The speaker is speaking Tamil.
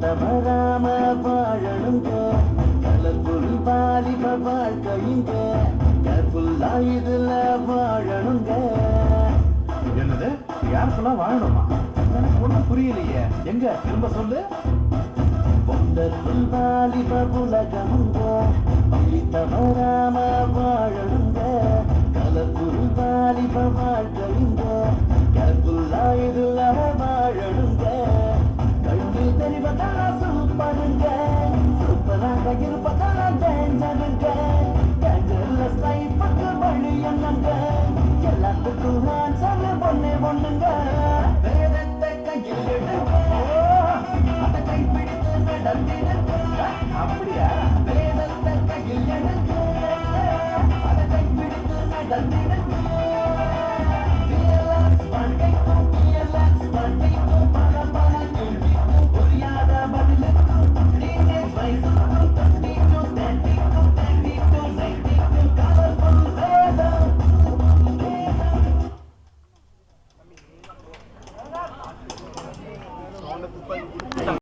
தவறாம வாழணுங்க கலர்ஃபுல் வாலிப வாழ்க்கையுங்க கேர்ஃபுல்லா இதுல வாழணுங்க. என்னது கேர்ஃபுல்லா வாழணுமா? எனக்கு ஒண்ணும் புரியலையே, எங்க திரும்ப சொல்லு. ஒண்டர்ஃபுல் வாலிப உலகமுங்க வழி தவறாம வாழணுங்க கலர்ஃபுல் வாலிப வாழ்க்கையுங்க கேர்ஃபுல்லா இதுல வாழணுங்க. கண்ணில் தெரிவதெல்லாம் சூப்பருங்க சூப்பராக இருப்பதெல்லாம் டேஞ்சருங்க டேஞ்சர்லெஸ் லைஃபுக்கு வழி என்னங்க எல்லாத்துக்கும் ஆன்சர் ஒண்ணுங்க வேதத்தை கையில் எடுங்க அதை கைப்பிடித்து நடத்திடுங்க. அப்படியா? வேதத்தை கையில் எடுங்க அதை கைப்பிடித்து நடத்திடுங்க.